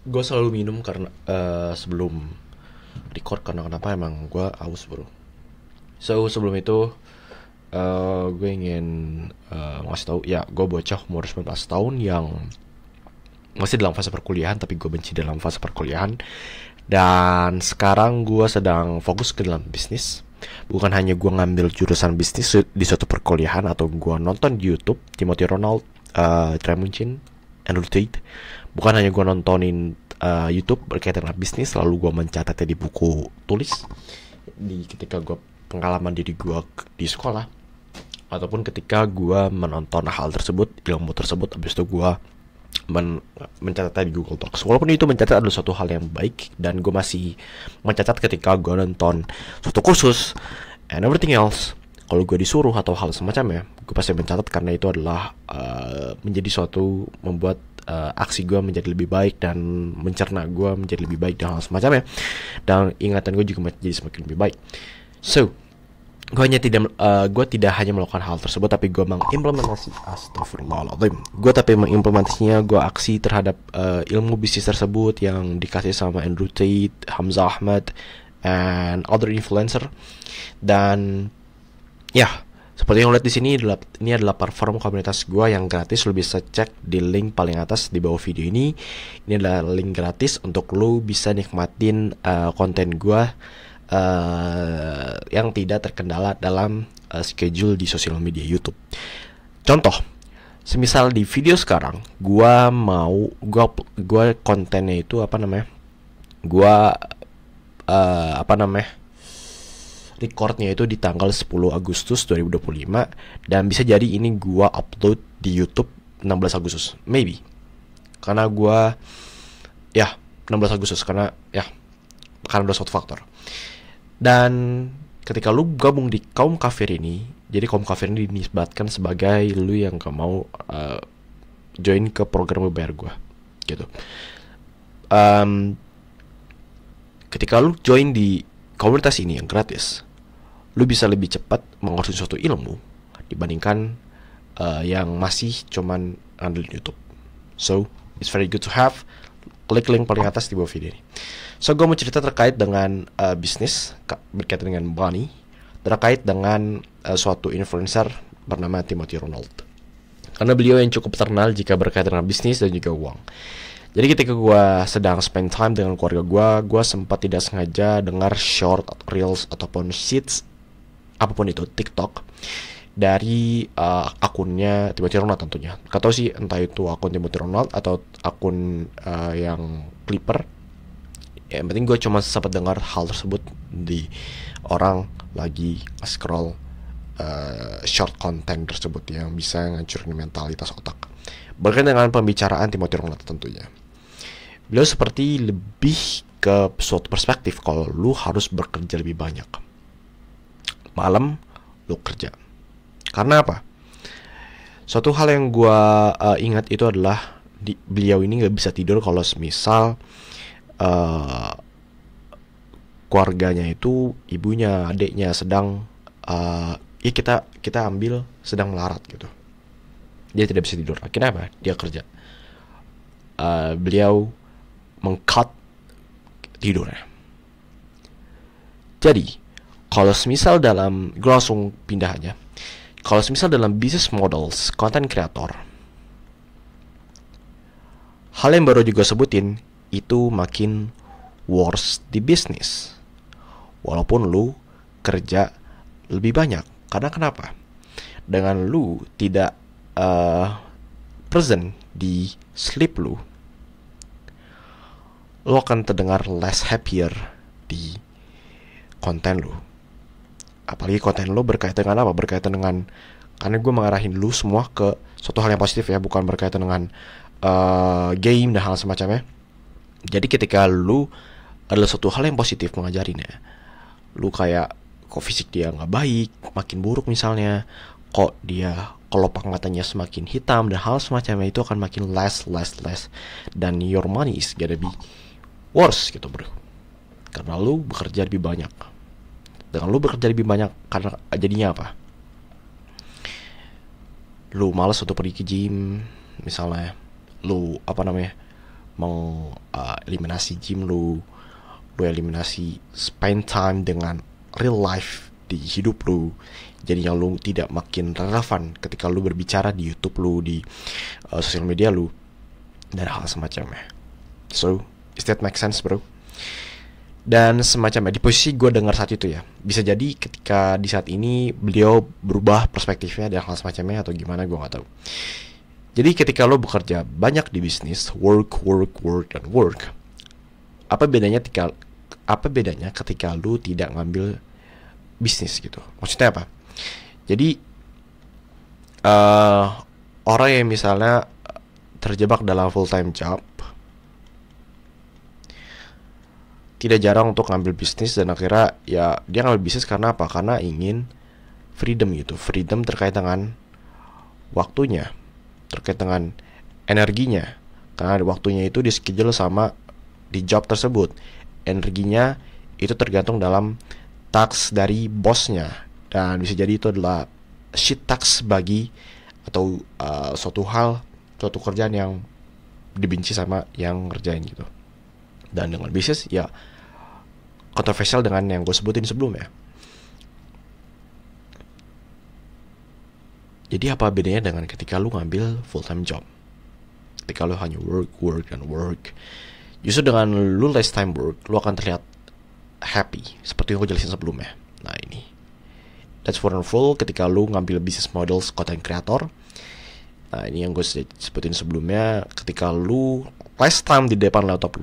Gue selalu minum karena sebelum record, karena kenapa, emang gue aus bro. So sebelum itu gue ingin ngasih tahu ya, gue bocah umur 19 tahun yang masih dalam fase perkuliahan, tapi gue benci dalam fase perkuliahan. Dan sekarang gue sedang fokus ke dalam bisnis. Bukan hanya gue ngambil jurusan bisnis di suatu perkuliahan, atau gue nonton di YouTube Timothy Ronald, Trey Munchin, Andrew Tate. Bukan hanya gue nontonin YouTube berkaitan dengan bisnis lalu gue mencatatnya di buku tulis di ketika gue pengalaman diri gue di sekolah, ataupun ketika gue menonton hal tersebut, ilmu tersebut, habis itu gue mencatatnya di Google Docs. Walaupun itu mencatat adalah suatu hal yang baik, dan gue masih mencatat ketika gue nonton suatu kursus and everything else. Kalau gue disuruh atau hal semacamnya, gue pasti mencatat, karena itu adalah menjadi suatu membuat aksi gue menjadi lebih baik, dan mencerna gue menjadi lebih baik dan hal semacamnya, dan ingatan gue juga menjadi semakin lebih baik. So gue tidak hanya melakukan hal tersebut, tapi gue mengimplementasi, astagfirullahaladzim, gue tapi mengimplementasinya, gue aksi terhadap ilmu bisnis tersebut yang dikasih sama Andrew Tate, Hamzah Ahmad, and other influencer. Dan ya, seperti yang lihat di sini, ini adalah platform komunitas gue yang gratis. Lo bisa cek di link paling atas di bawah video ini. Ini adalah link gratis untuk lo bisa nikmatin konten gue yang tidak terkendala dalam schedule di sosial media YouTube. Contoh, semisal di video sekarang, gua kontennya itu apa namanya? Gua apa namanya? Recordnya itu di tanggal 10 Agustus 2025, dan bisa jadi ini gua upload di YouTube 16 Agustus, maybe. Karena gua ya 16 Agustus karena ada suatu faktor. Dan ketika lu gabung di kaum kafir ini, jadi kaum kafir ini dinisbatkan sebagai lu yang gak mau join ke program bayar gue, gitu. um, Ketika lu join di komunitas ini yang gratis, lu bisa lebih cepat mengurus suatu ilmu dibandingkan yang masih cuman ngandelin YouTube. So it's very good to have. Klik link paling atas di bawah video ini. So gue mau cerita terkait dengan bisnis berkaitan dengan money, terkait dengan suatu influencer bernama Timothy Ronald, karena beliau yang cukup terkenal jika berkaitan dengan bisnis dan juga uang. Jadi ketika gue sedang spend time dengan keluarga gue sempat tidak sengaja dengar short, reels, ataupun sheets, apapun itu, TikTok, dari akunnya Timothy Ronald tentunya. Gak tau sih, entah itu akun Timothy Ronald atau akun yang Clipper. Ya, yang penting gue cuma sempat dengar hal tersebut di orang lagi scroll short content tersebut yang bisa ngancurin mentalitas otak. Berkaitan dengan pembicaraan Timothy Ronald tentunya, beliau seperti lebih ke suatu perspektif kalau lu harus bekerja lebih banyak. Malam lu kerja. Karena apa? Suatu hal yang gue ingat itu adalah beliau ini gak bisa tidur kalau semisal keluarganya itu, ibunya, adiknya sedang ya kita ambil sedang melarat gitu. Dia tidak bisa tidur. Akhirnya apa? Dia kerja. Beliau mengcut tidurnya. Jadi kalau semisal dalam, gue langsung pindah aja. Kalau semisal dalam business models content creator, hal yang baru juga sebutin itu makin worse di bisnis, walaupun lu kerja lebih banyak. Karena kenapa? Dengan lu tidak present di sleep lu akan terdengar less happier di konten lu. Apalagi konten lu berkaitan dengan apa? Berkaitan dengan, karena gue mengarahin lu semua ke suatu hal yang positif ya, bukan berkaitan dengan game dan hal semacamnya. Jadi ketika lu adalah suatu hal yang positif mengajarinnya, lu kayak kok fisik dia nggak baik, makin buruk misalnya, kok dia kalau penglihatannya semakin hitam dan hal semacamnya, itu akan makin less, dan your money is gonna be worse gitu bro. Karena lu bekerja lebih banyak. Dengan lu bekerja lebih banyak, karena jadinya apa? Lu malas untuk pergi ke gym misalnya, lu mengeliminasi gym lu eliminasi spend time dengan real life di hidup lu, jadi yang lu tidak makin relevan ketika lu berbicara di YouTube lu, di sosial media lu, dan hal semacamnya. So, is that make sense, bro? Dan semacamnya. Di posisi gue dengar saat itu ya, bisa jadi ketika di saat ini beliau berubah perspektifnya dan hal semacamnya, atau gimana gue gak tahu. Jadi ketika lo bekerja banyak di bisnis, work, dan work, apa bedanya ketika lu tidak ngambil bisnis gitu? Maksudnya apa? Jadi orang yang misalnya terjebak dalam full time job tidak jarang untuk ngambil bisnis, dan akhirnya ya dia ngambil bisnis karena apa? Karena ingin freedom gitu. Freedom terkait dengan waktunya, terkait dengan energinya. Karena waktunya itu di schedule sama di job tersebut. Energinya itu tergantung dalam tax dari bosnya, dan bisa jadi itu adalah shit tax bagi atau suatu kerjaan yang dibenci sama yang ngerjain gitu. Dan dengan bisnis ya kontroversial dengan yang gue sebutin sebelumnya. Jadi apa bedanya dengan ketika lu ngambil full time job? Ketika lu hanya work. Justru dengan lu less time work, lu akan terlihat happy, seperti yang gue jelasin sebelumnya. Nah ini, that's for and full ketika lu ngambil business models content creator. Nah ini yang gue sebutin sebelumnya, ketika lu less time di depan laptop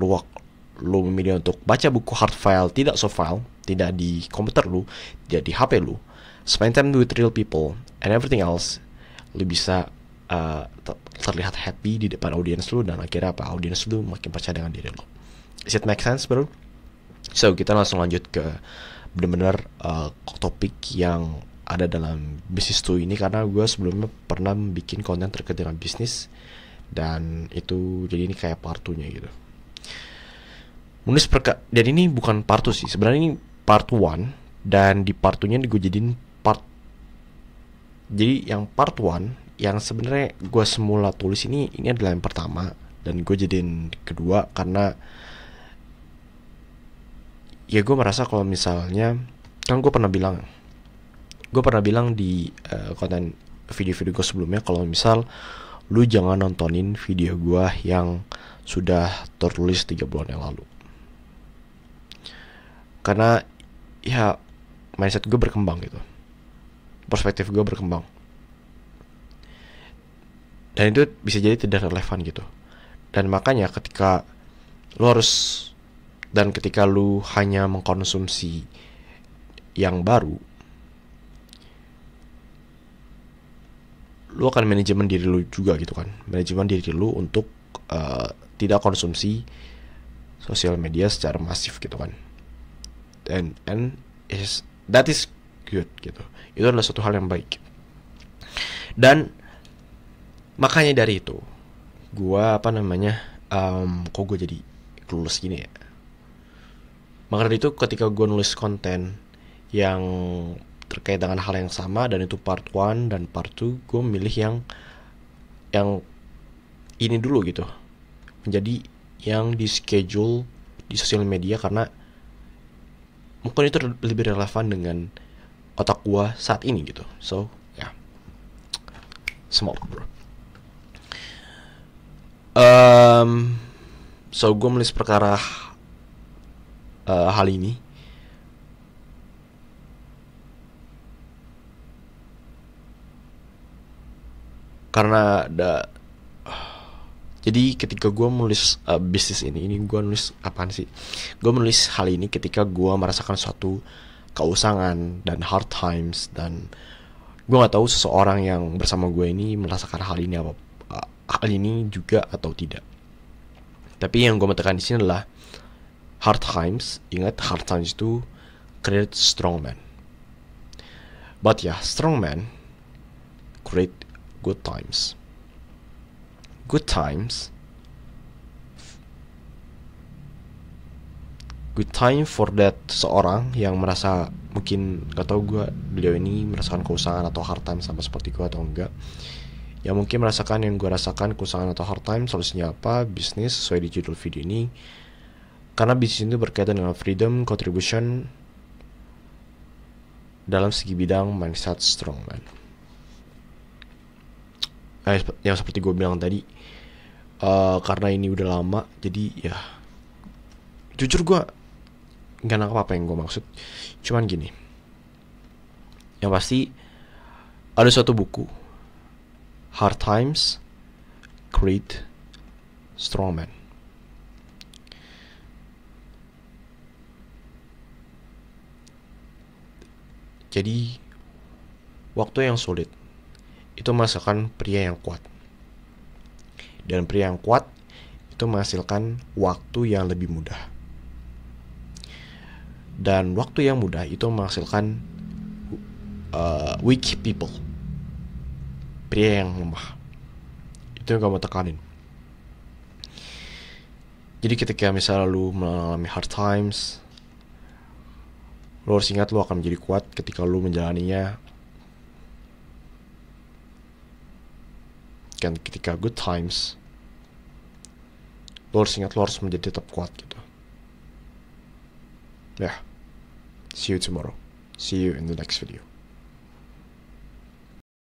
lu memilih untuk baca buku hard file, tidak soft file, tidak di komputer lu, tidak di HP lu, spend time with real people and everything else, lu bisa terlihat happy di depan audiens lu, dan akhirnya apa? Audiens lu makin percaya dengan diri lu. Is it make sense, bro? So kita langsung lanjut ke benar-benar topik yang ada dalam bisnis tuh ini, karena gue sebelumnya pernah bikin konten terkait dengan bisnis, dan itu jadi ini kayak part 2-nya gitu. Dan ini bukan part 2 sih, sebenarnya ini part 1, dan di part 2-nya gue jadiin part. Jadi yang part 1 yang sebenarnya gue semula tulis ini adalah yang pertama, dan gue jadiin kedua karena ya gue merasa kalau misalnya, kan gue pernah bilang di konten video-video gue sebelumnya, kalau misal lu jangan nontonin video gue yang sudah tertulis 3 bulan yang lalu, karena ya mindset gue berkembang gitu, perspektif gue berkembang, dan itu bisa jadi tidak relevan gitu. Dan makanya ketika lu hanya mengkonsumsi yang baru, lu akan manajemen diri lu juga gitu kan, manajemen diri lu untuk tidak konsumsi sosial media secara masif gitu kan. That is good gitu. Itu adalah suatu hal yang baik. Dan makanya dari itu gua kok gue jadi kelulus gini ya. Maka dari itu ketika gue nulis konten yang terkait dengan hal yang sama, dan itu part 1 dan part 2, gue milih yang ini dulu gitu, menjadi yang di schedule di sosial media, karena mungkin itu lebih relevan dengan otak gue saat ini gitu. So ya, small bro. So gue menulis perkara hal ini karena jadi ketika gue menulis bisnis ini gue nulis apaan sih? Gue menulis hal ini ketika gue merasakan suatu keusangan dan hard times, dan gue nggak tahu seseorang yang bersama gue ini merasakan hal ini juga atau tidak. Tapi yang gue mau tekan di sini adalah hard times. Ingat, hard times itu create strong man. But ya, strong man create good times. Good time for that seorang yang merasa, mungkin gak tau beliau ini merasakan keusangan atau hard time sama seperti gue atau enggak. yang mungkin merasakan yang gue rasakan, kesusahan atau hard time. Solusinya apa? Bisnis sesuai di judul video ini. Karena bisnis itu berkaitan dengan freedom, contribution dalam segi bidang mindset strongman. Yang seperti gue bilang tadi, karena ini udah lama, jadi ya jujur gue nggak nangkep apa yang gue maksud. Cuman gini, yang pasti ada suatu buku, Hard Times Create Strong Men. Jadi waktu yang sulit itu menghasilkan pria yang kuat, dan pria yang kuat itu menghasilkan waktu yang lebih mudah, dan waktu yang mudah itu menghasilkan weak people, pria yang lemah. Itu yang kamu tekanin. Jadi ketika misalnya lu mengalami hard times, lu harus ingat lu akan menjadi kuat ketika lu menjalaninya. Kan ketika good times, lu harus ingat lu harus menjadi tetap kuat gitu. Ya, see you tomorrow. See you in the next video.